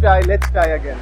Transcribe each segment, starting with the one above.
let's try again.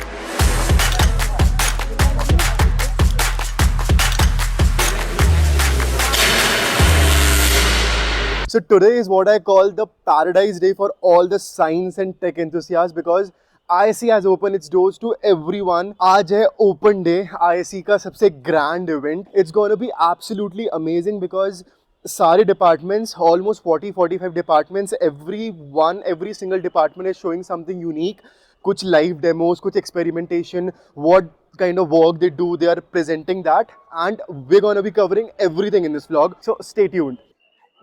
So today is what I call the paradise day for all the science and tech enthusiasts because ISC has opened its doors to everyone. आज है open day, ISC का सबसे grand event. It's going to be absolutely amazing because सारे departments, almost 40-45 departments, every single department is showing something unique. कुछ live demos, कुछ experimentation, what kind of work they do, they are presenting that, and we're going to be covering everything in this vlog. So stay tuned.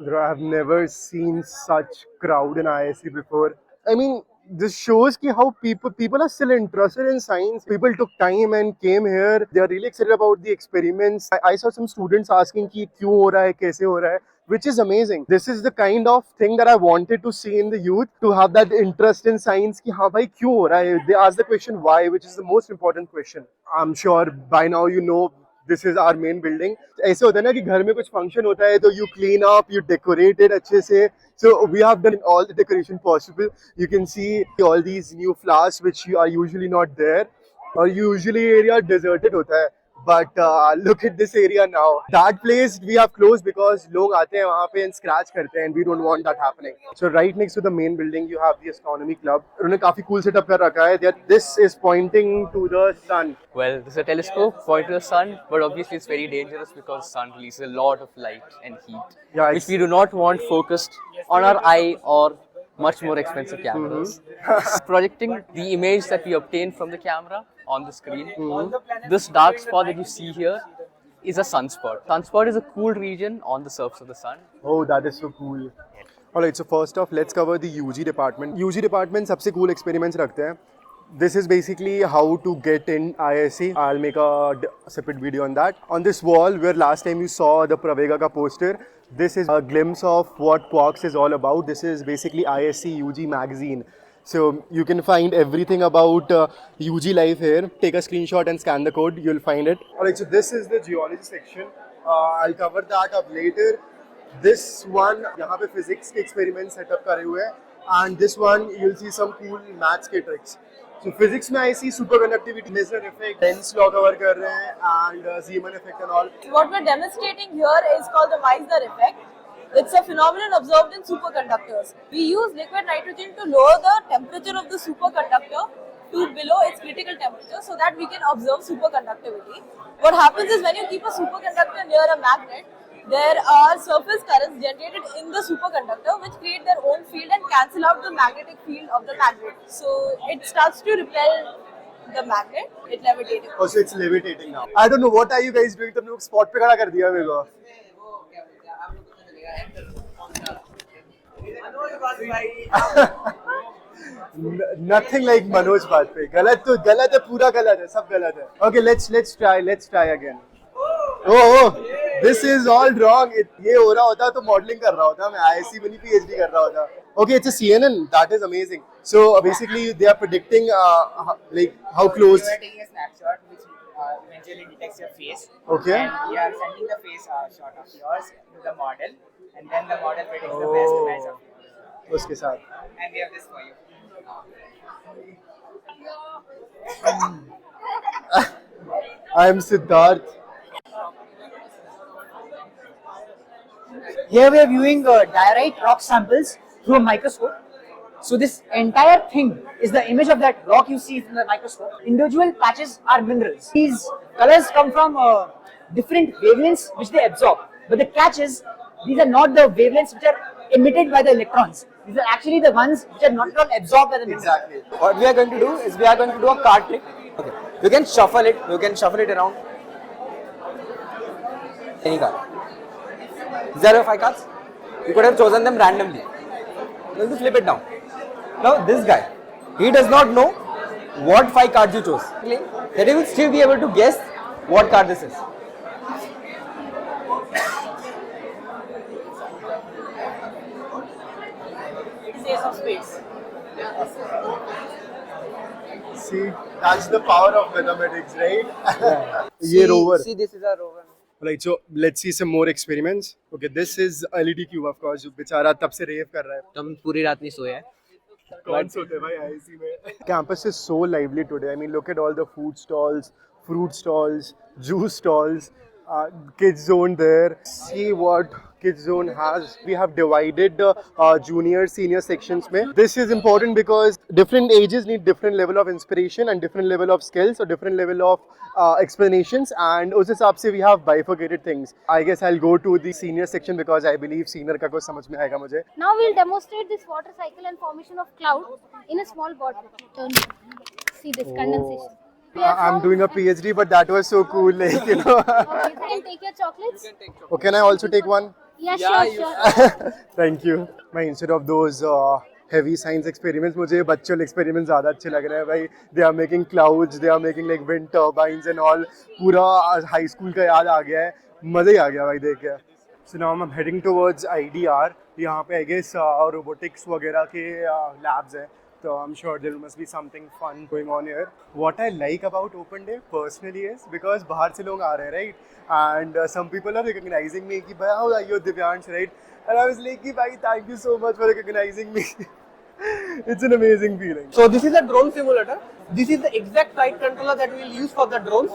Bro, I have never seen such crowd in ISC before. I mean, this shows ki how people are still interested in science. People took time and came here. They are really excited about the experiments. I saw some students asking ki kyun ho raha hai, kaise ho raha hai, which is amazing. This is the kind of thing that I wanted to see in the youth, to have that interest in science ki haan bhai kyun ho raha hai. They ask the question why, which is the most important question. I'm sure by now you know this is our main building. ऐसे होता है ना कि घर में कुछ function होता है तो you clean up, you decorate it अच्छे से. So we have done all the decoration possible. You can see all these new flowers which are usually not there. और usually area deserted होता है. But look at this area now. That place we have closed because लोग आते हैं वहाँ पे and scratch करते हैं and we don't want that happening. So right next to the main building you have the astronomy club. उन्होंने काफी cool setup कर रखा है. This is pointing to the sun. Well, this is a telescope pointing to the sun, but obviously it's very dangerous because sun releases a lot of light and heat, which we do not want focused on our eye or much more expensive cameras. Projecting the image that we obtain from the camera on the screen. This dark spot that you see here is a sunspot. Sunspot is a cool region on the surface of the sun. Oh, that is so cool. Alright, so first off, let's cover the UG department. UG department सबसे cool experiments रखते हैं. This is basically how to get in ISC. I'll make a separate video on that. On this wall, where last time you saw the Pravega ka poster, this is a glimpse of what Quarks is all about. This is basically ISC UG magazine. So you can find everything about UG life here. Take a screenshot and scan the code. You'll find it. Alright, so this is the geology section. I'll cover that up later. This one, यहाँ पे physics के experiments setup करे हुए हैं. And this one, you'll see some cool maths के tricks. So physics में I see superconductivity, Meissner effect, Lenz law cover कर रहे हैं, and Zeeman effect and all. What we're demonstrating here is called the Meissner effect. It's a phenomenon observed in superconductors. We use liquid nitrogen to lower the temperature of the superconductor to below its critical temperature so that we can observe superconductivity. What happens is when you keep a superconductor near a magnet, there are surface currents generated in the superconductor which create their own field and cancel out the magnetic field of the magnet. So it starts to repel the magnet, it levitating. Oh, so it's levitating now. I don't know, what are you guys doing? तुमने spot पे खड़ा कर दिया मेरे को. Nothing like Manoj Bajpayee. गलत है, पूरा गलत है, सब गलत है. Okay, let's try again. Oh, this is all wrong. ये हो रहा होता तो modeling कर रहा होता, मैं ISC में नहीं PhD कर रहा होता. Okay, it's a CNN. That is amazing. So basically, they are predicting like how close. We are taking a snapshot which eventually detects your face. Okay. And we are sending the face shot of yours to the model, and then the model predicts the best image of yours. उसके साथ. And we have this for you. I am Siddharth. Here we are viewing diorite rock samples through a microscope. So this entire thing is the image of that rock you see from the microscope. Individual patches are minerals. These colors come from different wavelengths which they absorb. But the catch is, these are not the wavelengths which are emitted by the electrons. These are actually the ones which are not at all absorbed by the minerals. Exactly. What we are going to do is we are going to do a card trick. Okay. You can shuffle it around. Any card. These are your 5 cards. You could have chosen them randomly. You have to flip it down. Now this guy, he does not know what 5 cards you chose. Then he will still be able to guess what card this is. Ace of spades. See, that's the power of mathematics, right? ये rover. See, this is a rover. Right, so let's see some more experiments. Okay, this is LED cube, of course. जो बेचारा तब से rave कर रहा है. हम पूरी रात नहीं सोए हैं. Campus is so lively today. I mean, look at all the food stalls, fruit stalls, juice stalls, kids zone there. See what kids zone has. We have divided the junior, senior sections. Mein. This is important because different ages need different level of inspiration and different level of skills or different level of explanations. And us hisab se we have bifurcated things. I guess I'll go to the senior section because I believe senior ka kuch samajh mein aayega mujhe. Now we'll demonstrate this water cycle and formation of cloud in a small bottle. See this condensation. I'm doing a PhD, but that was so cool. Like, you know. Okay, you can take your chocolates. Oh, can I also take one? Yeah, sure. Thank you. भाई instead of those heavy science experiments, मुझे बच्चों experiments ज़्यादा अच्छे लग रहे हैं भाई. They are making clouds, they are making like wind turbines and all. पूरा high school का याद आ गया है. मज़ा ही आ गया भाई देख के. So now I'm heading towards IDR. यहाँ पे I guess robotics वगैरह के labs हैं. So I'm sure there must be something fun going on here. What I like about Open Day personally is because बाहर से लोग आ रहे हैं, right? And some people are recognizing me कि भाई how are you Divyansh, right? And I was like कि भाई thank you so much for recognizing me. It's an amazing feeling. So this is a drone simulator. This is the exact flight controller that we will use for the drones.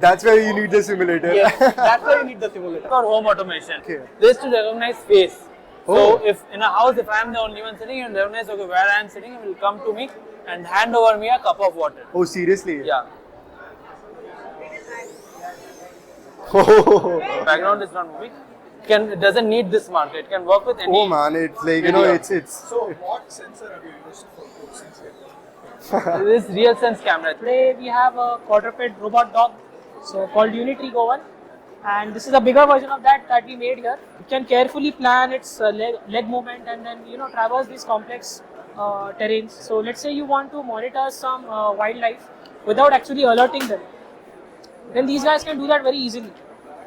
That's why you need the simulator. Yes, that's why you need the simulator. For home automation. Okay. This is to recognize face. Oh. So if in a house, if I am the only one sitting, and recognize okay where I am sitting, it will come to me and hand over me a cup of water. Oh, seriously? Yeah. Oh. Background is not moving. It doesn't need this marker. It can work with any. Oh man, it's like you know, video. it's. So what sensor have you used for force sensor? This is real sense camera. Today we have a quadruped robot dog, so called Unitree Go 1, and this is a bigger version of that we made here. It can carefully plan its leg movement and then traverse these complex terrains. So let's say you want to monitor some wildlife without actually alerting them. Then these guys can do that very easily.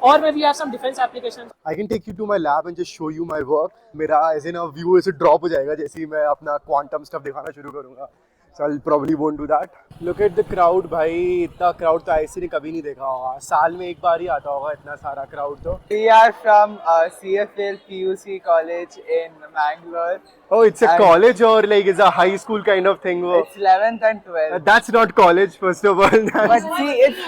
Or maybe you have some defense applications. I can take you to my lab and just show you my work. मेरा as in a view ऐसे drop हो जाएगा जैसे ही मैं अपना quantum stuff दिखाना शुरू करूँगा. So I'll probably won't do that. Look at the crowd भाई, इतना crowd तो ऐसे ने कभी नहीं देखा होगा. साल में एक बार ही आता होगा इतना सारा crowd तो. We are from CFL PUC College in Mangalore. Oh, it's a college or like it's a high school kind of thing? It's 11th and 12th. That's not college, first of all. But see, it's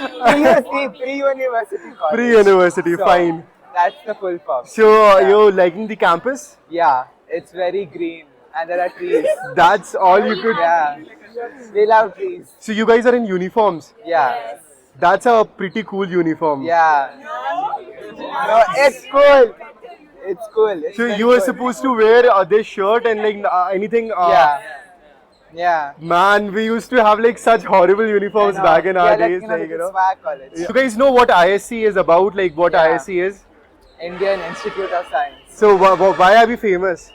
pre-university college. Pre-university, So, fine. That's the full form. So, you're liking the campus? Yeah, it's very green and there are trees. That's all you could. Yeah, we love trees. So, you guys are in uniforms? Yeah. That's a pretty cool uniform. Yeah. No, it's cool. It's cool. It's So, very you were cool. supposed to wear this shirt and like anything. Yeah. Yeah. Man, we used to have like such horrible uniforms back in our days. Like, you know. Swag college. You guys know what ISC is about? Like, what Yeah. ISC is? Indian Institute of Science. So, why are we famous?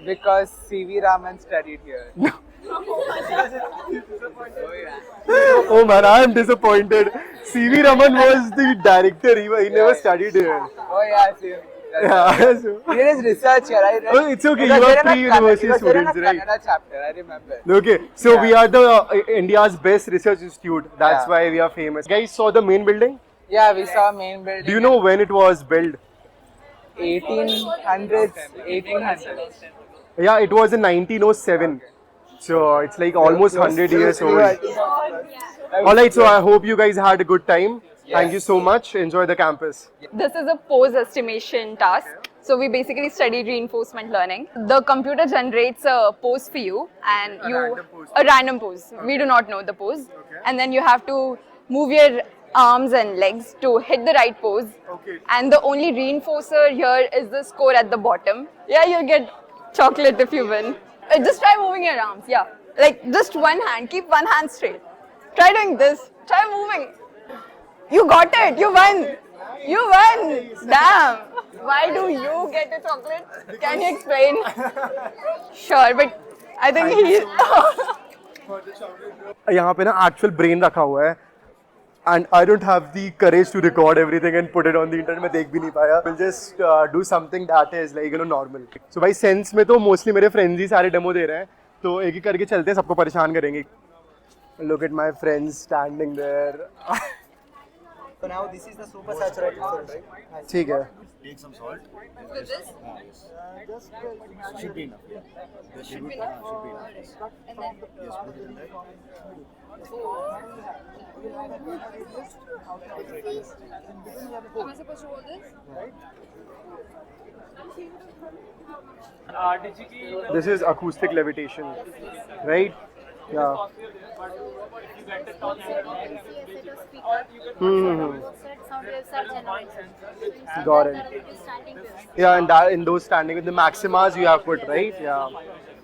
Because C.V. Raman studied here. Oh man, I am disappointed. C.V. Raman was the director. He never studied here. Oh yeah, see. Yeah. So, He did his research here, right? Oh, it's okay. Because You they're are in a pre-university Kannada- because they're in a students, right? Kannada chapter, I remember. okay, so Yeah. we are the India's best research institute. That's Yeah. why we are famous. Guys saw the main building? Yeah, we saw main building. Do you know when it was built? 1800s, 1800s. Yeah, it was in 1907. So it's like almost 100 years old. Alright, so I hope you guys had a good time. Thank you so much. Enjoy the campus. This is a pose estimation task. So we basically study reinforcement learning. The computer generates a pose for you and a random pose. We do not know the pose. And then you have to move your arms and legs to hit the right pose. Okay. And the only reinforcer here is the score at the bottom. Yeah, you'll get chocolate if you win. Just try moving your arms, yeah. Like just one hand, keep one hand straight. Try doing this, try moving. You got it, you won. You won. Damn. Why do you get a chocolate? Can you explain? Sure, but I think he. यहाँ पे ना actual brain रखा हुआ है. And I don't have the courage to record everything and put it on the internet. मैं देख भी नहीं पाया. We'll just do something that is like normal. So भाई sense में तो mostly मेरे friends ही सारे demo दे रहे हैं. तो एक एक करके चलते हैं, सबको परेशान करेंगे. Look at my friends standing there. So now this is the super saturated salt, right? ठीक है. Take some salt. With this? Yes. Should be enough. Yeah. This should be enough. Should be enough. Yes. And then Yes. Put it in there. am I supposed to hold this? Digitally, This is acoustic levitation, right? Yeah. Sound wave search generator. Got it. It is standing wave. Yeah, and that in those standing with the maximas you have put, right? Yeah.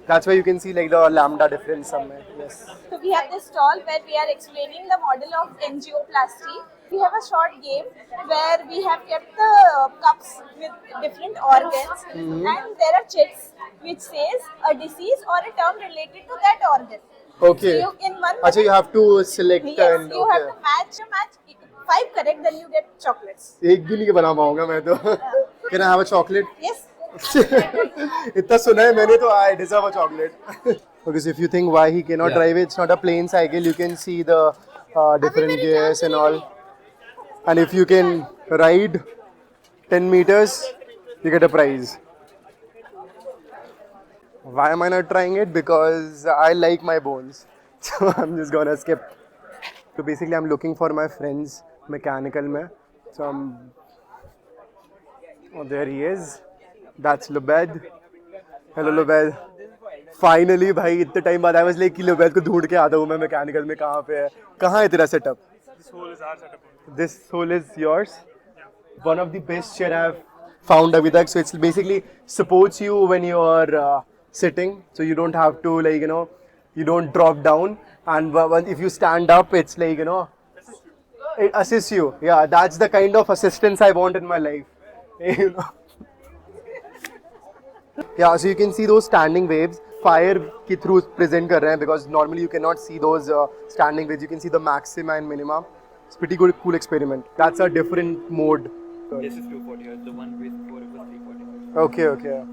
That's where you can see like the lambda difference somewhere. Yes. So we have this stall where we are explaining the model of angioplasty. We have a short game where we have kept the cups with different organs and there are chits which says a disease or a term related to that organ. Okay. So you, in one Achha, you have to select yes, and you have to match 5 correct, then you get chocolates. एक भी नहीं बना पाऊंगा मैं तो. Can I have a chocolate? Yes. इतना सुना है मैंने तो I deserve a chocolate. Because if you think why he cannot drive it, it's not a plain cycle. You can see the different gears and all. And if you can ride 10 meters, you get a prize. Why am I not trying it? Because I like my bones. So I'm just gonna skip. So basically I'm looking for my friends mechanical mein. So I'm... Oh, there he is. That's Lubed. Hello Lubed. Finally भाई इतने time बाद I was like कि लुबैद को ढूंढ के आता हूँ मैं मैकेनिकल में कहाँ पे है कहाँ है तेरा setup This hole is our setup. This hole is yours. One of the best chair I've found abhi tak. So it's basically supports you when you're sitting, so you don't have to like you don't drop down. And if you stand up, it's like it assists you. Yeah, that's the kind of assistance I want in my life. You know. Yeah, so you can see those standing waves. Fire ki through present kar rahe hain because normally you cannot see those standing waves. You can see the maxima and minima. It's pretty good, cool experiment. That's a different mode. This is 240, the one with 4 was 340. Okay.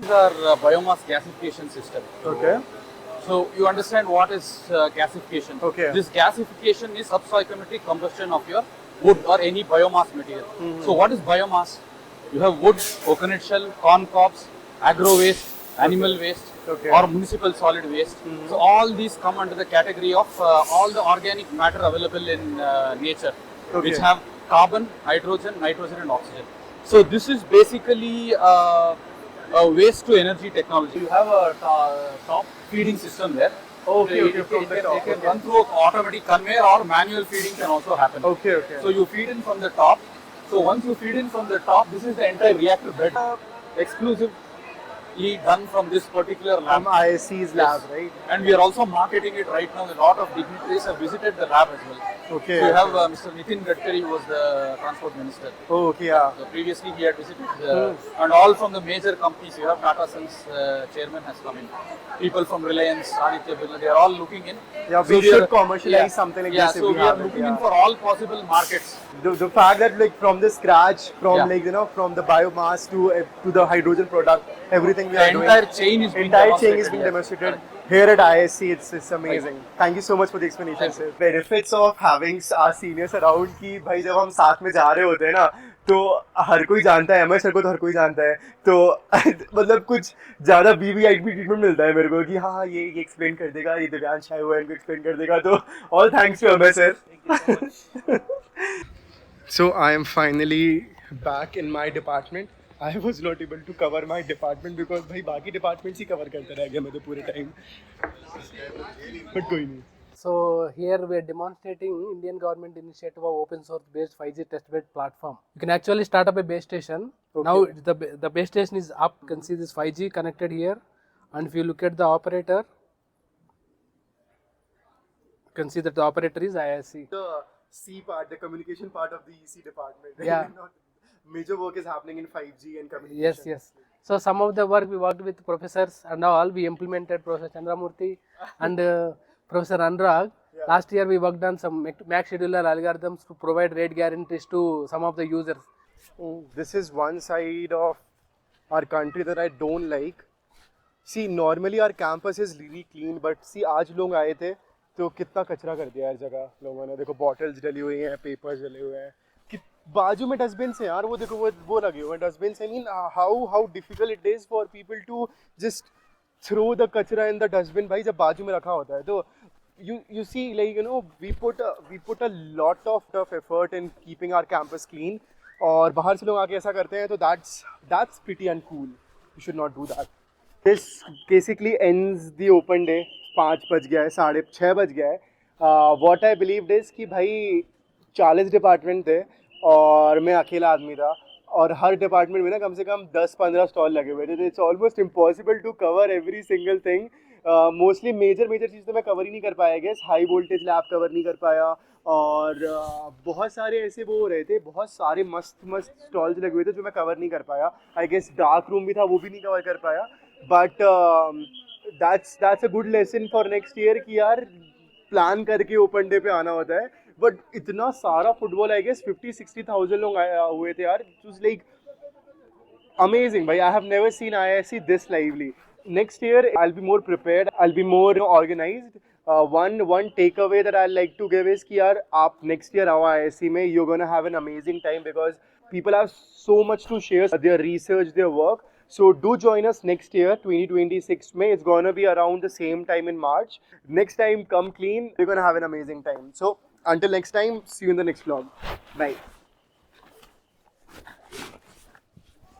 These are biomass gasification system. Okay. So you understand what is gasification. Okay. This gasification is substoichiometric combustion of your wood or any biomass material. So what is biomass? You have wood, coconut shell, corn cobs, agro waste, animal waste, or municipal solid waste. So all these come under the category of all the organic matter available in nature, which have carbon, hydrogen, nitrogen and oxygen. So this is basically a waste to energy technology. You have a top feeding system there. Okay, from the top. It can run through automatic conveyor or manual feeding can also happen. Okay. So you feed in from the top. So once you feed in from the top, this is the entire reactor bed. Exclusively done from this particular lab. From ISC's lab, right? And we are also marketing it right now. A lot of dignitaries have visited the lab as well. Okay. So you have Mr. Nitin Gadkari, who was the transport minister. Oh, okay, yeah. So previously he had visited, and all from the major companies. You have Tata Sons chairman has come in. People from Reliance, Aditya Birla, they are all looking in. Yeah, we should commercialize something like this. So we are looking in for all possible markets. The fact that like from the scratch, from from the biomass to the hydrogen product, everything we are doing. Entire chain is being demonstrated. Here at ISC, it's amazing. Thank you so much for the explanation, sir. Benefits of having our seniors around कि भाई जब हम साथ में जा रहे होते हैं ना तो हर कोई जानता है MS सर को तो हर कोई जानता है तो मतलब कुछ ज़्यादा VVIP ट्रीटमेंट मिलता है मेरे को कि हाँ ये एक्सप्लेन कर देगा ये दिव्यांश आया हुआ है इनको एक्सप्लेन कर देगा तो all thanks to MS sir. So I am finally back in my department. I was not able to cover my department because भाई बाकी departments ही cover करता रह गया मैं तो पूरे time. But कोई नहीं. So here we are demonstrating Indian government initiative of open source based 5G testbed platform. You can actually start up a base station. Now the base station is up. You can see this 5G connected here, and if you look at the operator, you can see that the operator is ISC. The C part, the communication part of the EC department. Yeah. Major work is happening in 5G and communication. Yes. So some of the work we worked with professors and all. We implemented Professor Chandramurthy and Professor Anurag. Yeah. Last year we worked on some max scheduler algorithms to provide rate guarantees to some of the users. This is one side of our country that I don't like. See, normally our campus is really clean, but see, आज लोग आए थे तो कितना कचरा कर दिया हर जगह लोगों ने. देखो बॉटल्स डली हुई हैं, पेपर्स डले हुए हैं. बाजू में डस्टबिन है यार, वो देखो वो लगे हुए हैं dustbin. I mean how difficult it is for people to just throw the कचरा इन द डस्टबिन भाई, जब बाजू में रखा होता है. तो you see, like, you know, we put a lot of effort in keeping our campus clean, और बाहर से लोग आके ऐसा करते हैं, तो that's pretty uncool. You should not do that. This basically ends the open day. 5 बज गया है, 6:30 बज गया है. What I believed is कि भाई 40 डिपार्टमेंट थे और मैं अकेला आदमी था, और हर डिपार्टमेंट में ना कम से कम 10-15 स्टॉल लगे हुए थे. It's almost impossible to cover every single thing. Mostly major चीज़ तो मैं कवर ही नहीं कर पाया. Guess high voltage lab cover नहीं कर पाया, और बहुत सारे ऐसे वो हो रहे थे, बहुत सारे मस्त स्टॉल्स लगे हुए थे जो मैं कवर नहीं कर पाया. आई गेस डार्क रूम भी था, वो भी नहीं कवर कर पाया. But that's a good lesson for next year कि यार प्लान करके ओपन डे पे आना होता है. बट इतना सारा फुटबॉल, आई गेस 50-60,000 लोग हुए थे यार. It was like amazing bhai. I have never seen IISc this lively. Next year I'll be more prepared, I'll be more organized. One takeaway that I'd like to give is कि यार आप next year आओ IISc में, you're gonna have an amazing time because people have so much to share, their research, their work. So do join us next year 2026 में. It's gonna be around the same time in March. Next time come clean, you're gonna have an amazing time. So until next time, see you in the next vlog. Bye.